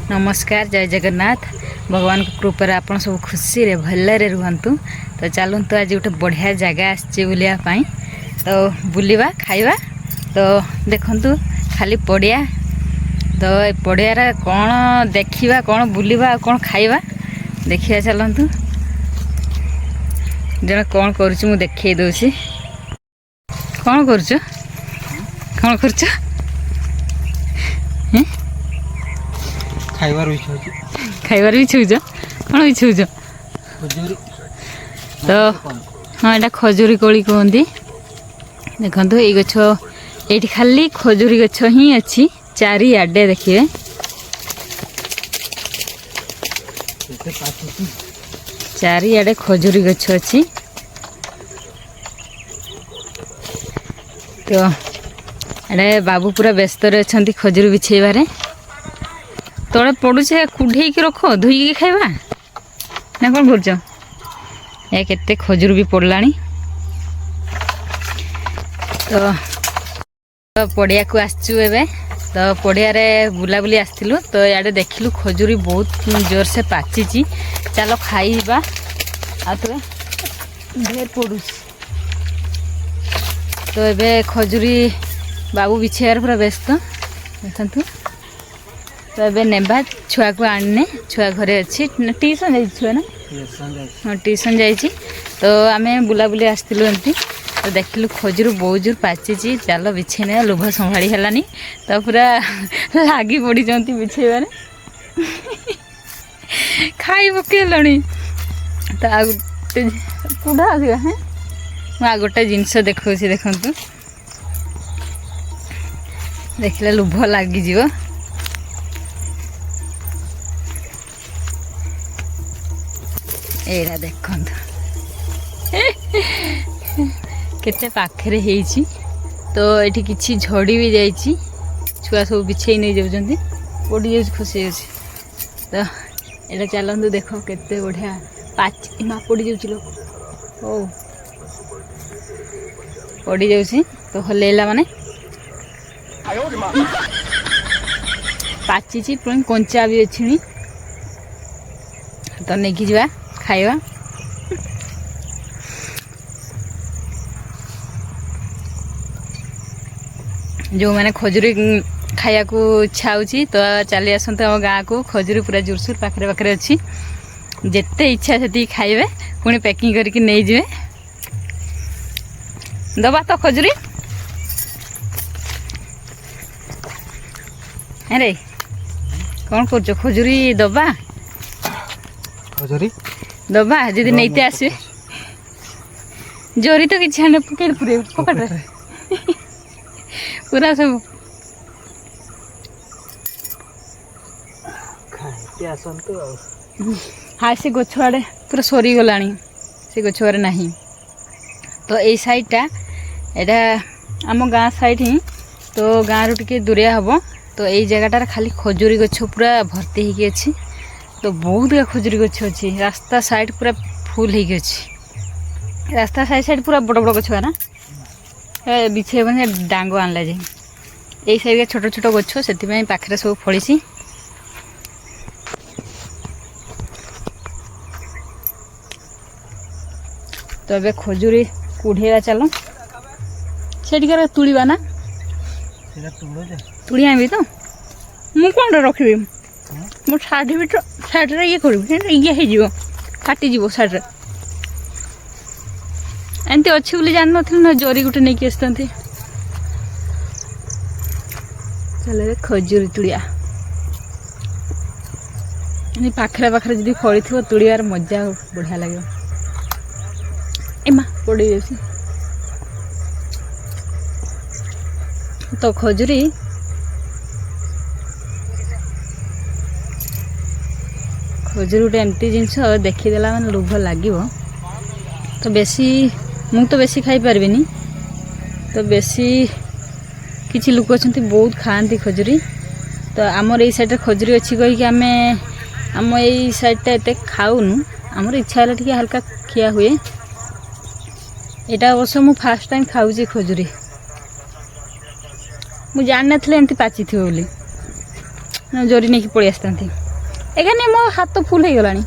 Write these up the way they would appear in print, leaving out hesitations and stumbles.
नमस्कार जय जगन्नाथ भगवान को कृपा आप सब खुशी रे भलरे रुहतु। तो चलतु आज गोटे बढ़िया जगह आसचे बुलियापाई तो बुलिबा खाइबा। तो देखंतु खाली पड़िया तो पड़ियार कौन देखा कौन बुलिबा कौन खाइबा देखिया। चलतु जन कौन करुच मु देखई दउछि। कौन करुच कौन करुच खाइबार बिछौच कौन बिछौच तो हाँ यहाँ खजूरी कोली कहती। देखो ये गछ ये खाली खजूरी गछ ही अच्छी चारिआडे देखिए चारिआडे खजूरी गछ अच्छी। तो एडे बाबू पूरा व्यस्त अच्छा खजूरी बिछेबारे तले पड़ुचे कुढ़े रख धोई खाइबा ना कौन कर केते खजूर भी पड़ला। तो पड़िया को आसचु एबे तो पड़िया बुलाबुली आसलु तो इे देखिलु खजूरी बहुत जोर से पाची। चलो खाइबा आते ढेर पड़ू। तो एबे खजूरी बाबू बिछेबार पूरा व्यस्त देखु। तो एबे नेबा छुआ को आने छुआ घरे अच्छी ट्यूशन जाई छुआ ना हाँ ट्यूशन जाइए। तो आम बुलाबुली आसलु एमती तो देखिलु खजूर बहुत जोर पाची। चलो बिछे लोभ संभाड़ी है तो पूरा लगी पड़ी बिछेबार खाई पकड़। तो आ कूड़ा आसवा हाँ गोटे जिनस देखा देखु देखले लोभ लगिज। एरा देखु केते पाखरे हेइची। तो ये किसी झड़ी भी जाइए छुआ सब बिछे नहीं जाऊँ पड़ी जा खुशी जाऊँ। तो ये चलतु देख केते बढ़िया पाची माँ पड़ी जाऊँ लोग ओ पड़ी जाऊँ। तो हल्ला माने पाची पुणी कंचा भी अच्छी। तो नहीं जा खाइबा। जो मैंने खजूरी खाया को इच्छा होची तो चली आसते आम गाँ को खजूरी पूरा जोरसोर पाखे पाखे अच्छी जिते इच्छा से खाइबे पुणी पैकिंग करके नहीं जाए दबा। तो खजूरी अरे कौन कर खजूरी दबा खजूरी दबा जदि नहीं आसे जोरी तो किसी आने पकड़ पूरे पकड़ पूरा सब हाँ से गछ आड़े पूरा सरी गला से गछ आड़े ना। तो यही साइडटा यहाँ आम गाँ साइड ही तो गाँव टे दूरिया हम। तो यही जगहटार खाली खजूरी गछ पूरा भर्ती होगी अच्छी। तो बहुत खजूरी गछ अच्छी रास्ता साइड पूरा फुल होगी अच्छी। रास्ता साइड साइड पूरा बड़ बड़ गछ ना बिछे बने डांग आनला जाए यही साइड छोट छोट गछ से पाखे सब फड़ी। तो ये खजूरी कुढ़ेगा चलो से तुड़ा ना तुड़ी आनबी। तो मु कौन रखी मो साढ़े भी साढ़े ये करी ये हो फाटीज साढ़े एमती अच्छी बोली जान ना जरी गोटे नहीं आसते। चल खजूरी तुड़िया पाखरे पाखरे जब फड़ी थी तुड़ियार मजा बढ़िया लगे। एमा पड़ी जाए तो खजूरी खजूरी गोटे एमती जिनस देखीदेला मैंने लोभ लगे। तो बेसी मु तो बेसी खाई पारबिनी। तो बेसी किसी लोक अच्छा बहुत खाती खजूरी। तो आमर ये साइड खजूरी अच्छी कहीकि आम आम ये साइडटा एत खाऊनु आमर इच्छा है टे हल्का खिया हुए। यहाँ अवश्य मु फास्ट टाइम खाऊँ खजूरी मु जान नथले एमती पाची थी बोली ଜରି ନେଇକି ପଳେଇ ଆସିଥାନ୍ତି। ଏখানে ମୋ ହାତ ଫୁଲ ହେଇଗଲାଣି,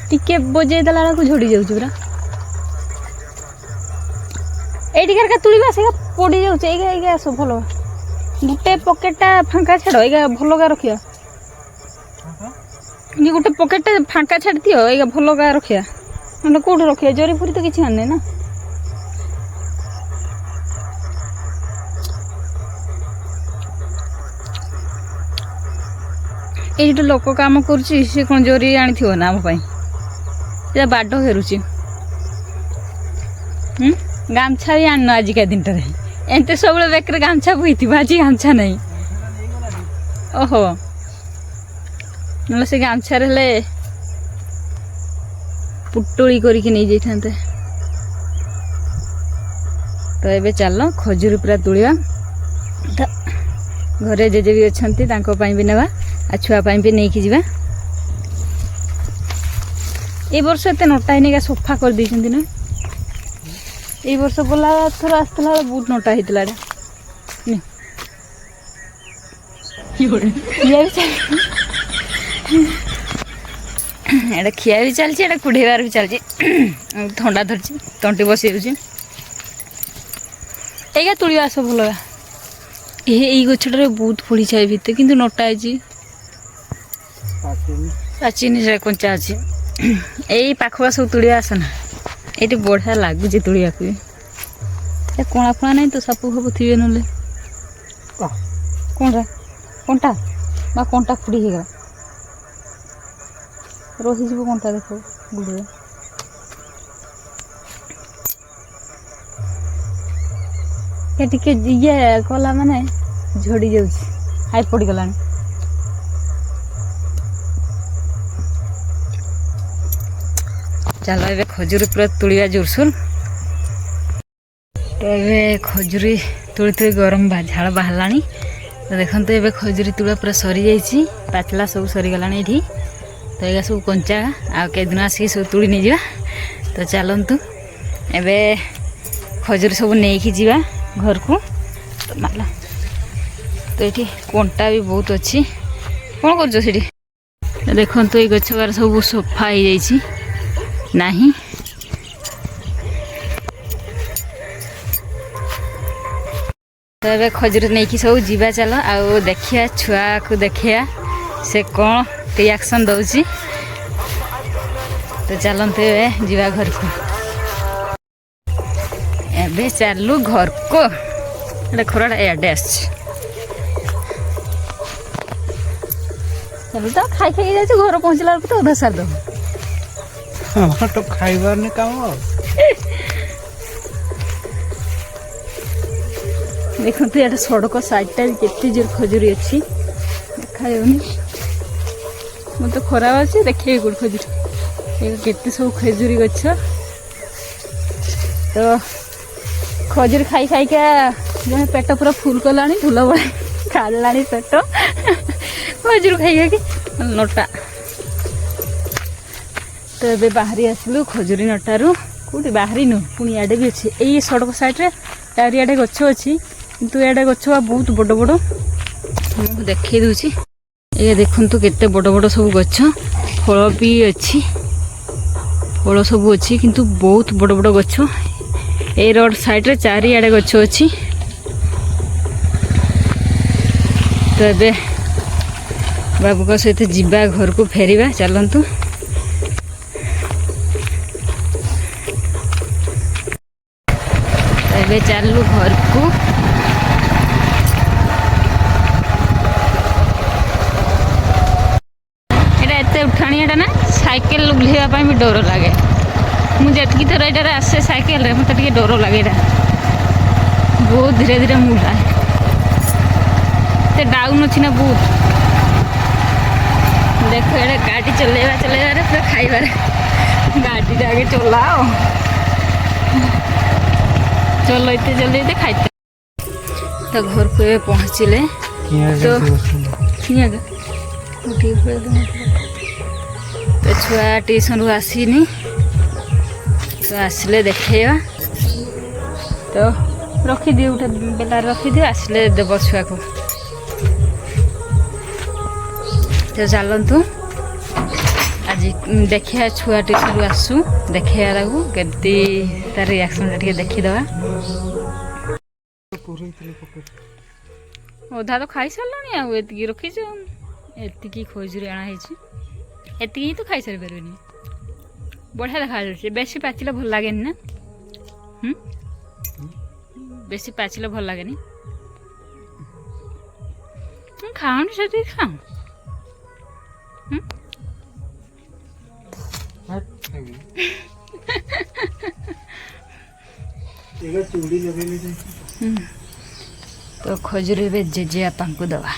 ଟିକେ ବଜେଇ ଦେଲା ବେଳକୁ ଝଡ଼ି ଯାଉଛି ପୁରା। এইটিকার কা তুলিবা সেগা পড়ি যাচ্ছে। এইগা এইগা আস ভাল গোটে পকেটটা ফাঙ্কা ছাড়, এইগা ভাল গা রখিয়া। যে গোটে পকেটটা ফাঙ্কা ছাড়ি দিও, এইগা ভাল গা রখিয়া। মানে কোউঠে রখিয়া, জরি ফুরি তো কিছু আনে না। এই যেটা লোক কাম করছি সে কোন জরি আনিথিব না ଆମ ପାଇଁ। এটা বাড হেরুছি। গামছা ବି ଆଣିନ ଆଜିକା ଦିନଟାରେ। ଏମିତି ସବୁବେଳେ ବେକରେ ଗାମଛା ବୁହିଥିବ, ଆଜି ଗାମଛା ନାହିଁ। ଓହୋ, ନହେଲେ ସେ ଗାମଛାରେ ହେଲେ ପୁଟୁଳି କରିକି ନେଇଯାଇଥାନ୍ତେ। ତ ଏବେ ଚାଲ ଖଜୁରୀ ପୁରା ତୋଳିବା। ଘରେ ଜେଜେ ବି ଅଛନ୍ତି, ତାଙ୍କ ପାଇଁ ବି ନେବା, ଆଉ ଛୁଆ ପାଇଁ ବି ନେଇକି ଯିବା। এই ବର୍ଷ ଏତେ ନଟା ହେଇନି, ସଫା କରିଦେଇଛନ୍ତି ନା। এই ବର୍ଷ ଗଲା ଥର ଆସିଥିଲା ବେଳେ ବହୁତ ନଟା ହେଇଥିଲା। ଏଇଟା ଖିଆ ବି ଚାଲିଛି, ଏଇଟା କୁଢ଼େଇବାର ବି ଚାଲିଛି। ଥଣ୍ଡା ଧରିଛି, ତଣ୍ଟି ବସି ଯାଉଛି। ଏଇଗା ତୁଳିବା ଆସ ଭଲ। ଏଇ ଗଛଟାରେ ବହୁତ ଫଳିଛି ଏ ଭିତରେ, କିନ୍ତୁ ନଟା ହେଇଛି, ପାଚିନି, ସେଟା କଞ୍ଚା ଅଛି। ଏଇ ପାଖକୁ ସବୁ ତୁଳିବା ଆସ ନା, ଏଇଠି ବଢ଼ିଆ ଲାଗୁଛି ତୁଳିବାକୁ ବି। ଏ କଣା ଫଣା ନାହିଁ ତ, ସାପ ଫାପ ଥିବେ ନହେଲେ। କ'ଣଟା କଣ୍ଟା ବା କଣ୍ଟା ଫୁଡ଼ି ହେଇଗଲା, ରହିଯିବ କଣ୍ଟା। ଦେଖ ଗୁଡ଼ରେ ଏ ଟିକେ ଇଏ କଲା ମାନେ ଝଡ଼ି ଯାଉଛି, ହାଇ ପଡ଼ିଗଲାଣି। ଚାଲ ଏବେ ଖଜୁରୀ ପୁରା ତୁଳିବା ଜୋରସୋର। ତ ଏବେ ଖଜୁରୀ ତୁଳି ତୁଳି ଗରମ ଝାଳ ବାହାରିଲାଣି। ତ ଦେଖନ୍ତୁ ଏବେ ଖଜୁରୀ ତୁଳା ପୁରା ସରିଯାଇଛି, ପାଚିଲା ସବୁ ସରିଗଲାଣି ଏଇଠି। ତ ଏଇଟା ସବୁ କଞ୍ଚା, ଆଉ କେଦିନ ଆସିକି ସବୁ ତୁଳି ନେଇଯିବା। ତ ଚାଲନ୍ତୁ ଏବେ ଖଜୁରୀ ସବୁ ନେଇକି ଯିବା ଘରକୁ। ତ ମାଲା ତ ଏଇଠି କଣ୍ଟା ବି ବହୁତ ଅଛି। କ'ଣ କରୁଛ ସେଠି? ଦେଖନ୍ତୁ ଏଇ ଗଛ ଗାର ସବୁ ସଫା ହେଇଯାଇଛି, ନାହିଁ। ତ ଏବେ ଖଜୁରୀ ନେଇକି ସବୁ ଯିବା। ଚାଲ ଆଉ ଦେଖିବା, ଛୁଆକୁ ଦେଖିବା ସେ କ'ଣ ରିଆକ୍ସନ୍ ଦେଉଛି। ତ ଚାଲନ୍ତୁ ଏବେ ଯିବା ଘରକୁ। ଏବେ ଚାଲୁ ଘରକୁ। ଏଇଟା ଖରାଟା ଏଆଡ଼େ ଆସିଛି। ଚାଲୁ ତ ଖାଇ ଖାଇକି ଯାଉଛି, ଘର ପହଞ୍ଚିଲା ବେଳକୁ ତ ଅଧା ସାରିଦେବ। ତ ଖାଇବାରନି କାମ। ଦେଖନ୍ତୁ ଏଇଟା ସଡ଼କ ସାଇଡ଼ଟା କେତେ ଜୋର ଖଜୁରୀ ଅଛି, ଦେଖାଯାଉନି। ମୁଁ ତ ଖରାପ ଅଛି, ଦେଖେଇବି କୋଉଠି ଖଜୁରୀ। କେତେ ସବୁ ଖଜୁରୀ ଗଛ। ତ ଖଜୁରୀ ଖାଇ ଖାଇକା ଜଣେ ପେଟ ପୁରା ଫୁଲ କଲାଣି, ଫୁଲ ଭଳି ଖାଳିଲାଣି ପେଟ ଖଜୁରୀ ଖାଇ ଖାଇକି ନଟା। ତ ଏବେ ବାହାରି ଆସିଲୁ ଖଜୁରୀ ନଟାରୁ। କେଉଁଠି ବାହାରିନୁ, ପୁଣି ଇଆଡ଼େ ବି ଅଛି। ଏଇ ସଡ଼କ ସାଇଡ଼ରେ ଚାରିଆଡ଼େ ଗଛ ଅଛି, କିନ୍ତୁ ଇଆଡ଼େ ଗଛ ବହୁତ ବଡ଼ ବଡ଼। ମୁଁ ଦେଖେଇ ଦେଉଛି। ଏ ଦେଖନ୍ତୁ କେତେ ବଡ଼ ବଡ଼ ସବୁ ଗଛ, ଫଳ ବି ଅଛି, ଫଳ ସବୁ ଅଛି, କିନ୍ତୁ ବହୁତ ବଡ଼ ବଡ଼ ଗଛ। এই ରୋଡ ସାଇଡ଼ରେ ଚାରିଆଡ଼େ ଗଛ ଅଛି। ତ ଏବେ ବାବୁଙ୍କ ସହିତ ଯିବା ଘରକୁ, ଫେରିବା। ଚାଲନ୍ତୁ ଏବେ ଚାଲୁ ଘରକୁ। এটা এতে উঠাଣିଆଟା ନା, ସାଇକେଲ ଓହ୍ଲାଇବା ପାଇଁ ବି ଡର ଲାଗେ। ମୁଁ ଯେତିକି ଥର ଏଇଟାରେ ଆସେ ସାଇକେଲରେ, ମୋତେ ଟିକେ ଡର ଲାଗେ। ଏଇଟା ବହୁତ ଧୀରେ ଧୀରେ ମୁଁ ଉଠାଏ, ଏତେ ଡାଉନ୍ ଅଛି ନା ବହୁତ। ଦେଖ ଏଇଟା ଗାଡ଼ି ଚଲେଇବାରେ ପୁରା ଖାଇବାରେ। ଗାଡ଼ିଟା ଆଗେ ଚଲାଅ, ଚଲେଇତେ ଖାଇତେ। ତ ଘରକୁ ଏବେ ପହଞ୍ଚିଲେ ତ ଛୁଆ ଟ୍ୟୁସନରୁ ଆସିନି, ତ ଆସିଲେ ଦେଖେଇବା। ତ ରଖିଦିଅ, ଗୋଟେ ବେଲାରେ ରଖିଦିଅ, ଆସିଲେ ଦେବ ଛୁଆକୁ। ତ ଚାଲନ୍ତୁ ଆଜି ଦେଖିବା ଛୁଆ ଟିଉସନରୁ ଆସୁ ଦେଖିବା ତାକୁ କେମିତି ତାର ରିଆକ୍ସନଟା ଟିକେ ଦେଖିଦେବା। ଅଧା ତ ଖାଇସାରିଲଣି ଆଉ ଏତିକି ରଖିଛ ଏତିକି ଖଜୁରୀ ଅଣା ହେଇଛି ଏତିକି ହିଁ ତ ଖାଇସାରି ପାରିବେନି। ବଢ଼ିଆ ଦେଖାଯାଉଛି ବେଶୀ ପାଚିଲେ ଭଲ ଲାଗେନି ନା ବେଶୀ ପାଚିଲେ ଭଲ ଲାଗେନି। ଖାଉନି ସେତିକି ଖାଉ ତ ଖଜୁରୀ ଏବେ ଜେଜେ ବାପାଙ୍କୁ ଦେବା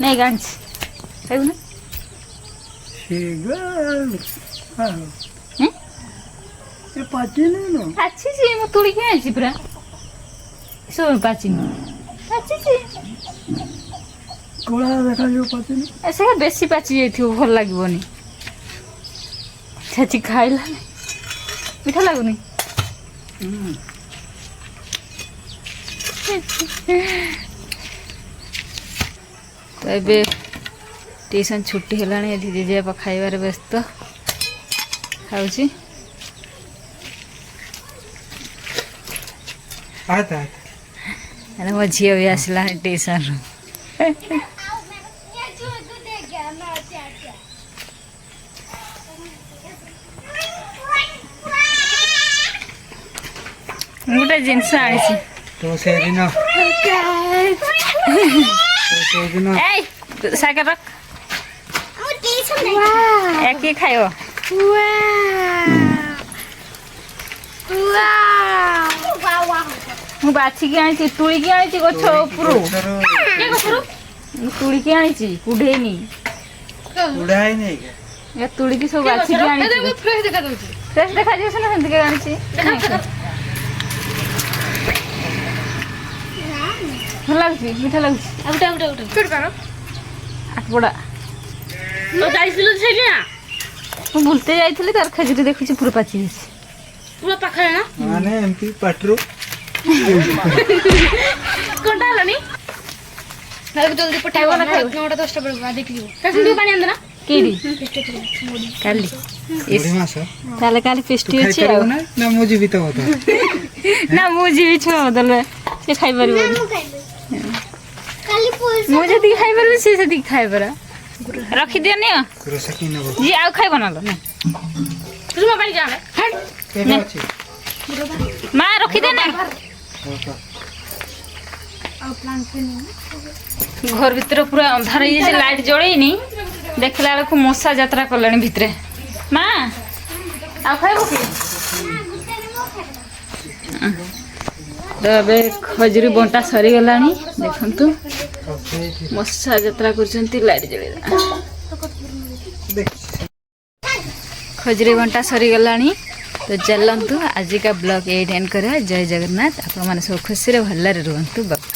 ନାଇଁ ଗାଣିଛି ଖାଇବୁ ନା ପାଚିଛି ମୁଁ ତୋଳିକି ଆଣିଛି ପୁରା ସବୁ ପାଚିନି ପାଚିଛି କଳା ଦେଖାଯିବ ପାଚିନି ସେ ବେଶୀ ପାଚି ଯାଇଥିବ ଭଲ ଲାଗିବନି ଛେଚି ଖାଇଲା ମିଠା ଲାଗୁନି। ତ ଏବେ ଟ୍ୟୁସନ୍ ଛୁଟି ହେଲାଣି ଏଠି ଜେଜେବାପା ଖାଇବାରେ ବ୍ୟସ୍ତ ଖାଉଛି। ମୋ ଝିଅ ବି ଆସିଲାଣି ଟ୍ୟୁସନ୍ରୁ ଗୋଟେ ଜିନିଷ ଆଣିଛି ତ ସେଦିନ ଏଇ ସାଇକେଲ ରଖ କିଏ ଖାଇବ ମୁଁ ବାଛିକି ଆଣିଛି ତୁଳିକି ଆଣିଛି ଗଛ ଉପରୁ ତୁଳିକି ଆଣିଛି କୁଢେଇନି ତୁଳିକି ସବୁ ବାଛିକି ଆଣିଛି ଫ୍ରେଶ ଦେଖାଯିବ ସିନା ସେମିତି ଆଣିଛି ଭଲ ଲାଗୁଛି ମିଠା ଲାଗୁଛି ଆଠପଡ଼ା ମୁଁ ବୁଲତେ ଯାଇଥିଲି ତାର ଖଜୁରୀ ଦେଖୁଛି ପୁରା ପାଚି ଯାଇଛି ପୁରା ପାଖରେ ନା ମାନେ ଏମିତି ପାଟିରୁ କଣଟା ହେଲାନି ଜଲ୍ଦି ପଠାଇବ ନା ଖାଇବ 9ଟା 10ଟା ବେଳକୁ ଦେଖିଯିବ ପାଣି ଆଣିଦେନା କିରି କାଲି ତାହେଲେ କାଲି ଫେଷ୍ଟି ଅଛି ଆଉ ନା ମୁଁ ଯିବି ତ ବୋଧେ ନା ମୁଁ ଯିବି ଛୁଆ ବଦଳରେ ସେ ଖାଇପାରିବନି ମୁଁ ଯେତିକି ଖାଇପାରିବି ସେ ସେତିକି ଖାଇପାର ରଖିଦିଅନି ଯିଏ ଆଉ ଖାଇବ ନହେଲେ ମା ରଖିଦେ ନା ଘର ଭିତରେ ପୁରା ଅନ୍ଧାର ହେଇଯାଇଛି ଲାଇଟ୍ ଜଳେଇନି ଦେଖିଲା ବେଳକୁ ମଶା ଯାତ୍ରା କଲେଣି ଭିତରେ ମା ଆଉ ଖାଇବ କି ତ ଏବେ ଖଜୁରୀ ବଣ୍ଟା ସରିଗଲାଣି ଦେଖନ୍ତୁ ମଶା ଯାତ୍ରା କରୁଛନ୍ତି ଲାଇଟ୍ ଜଳେଇ ଖଜୁରୀ ବଣ୍ଟା ସରିଗଲାଣି ତ ଚାଲନ୍ତୁ ଆଜିକା ବ୍ଲଗ ଏଇଠି ଏଣ୍ଡ କରିବା ଜୟ ଜଗନ୍ନାଥ ଆପଣମାନେ ସବୁ ଖୁସିରେ ଭଲରେ ରୁହନ୍ତୁ ବାପା।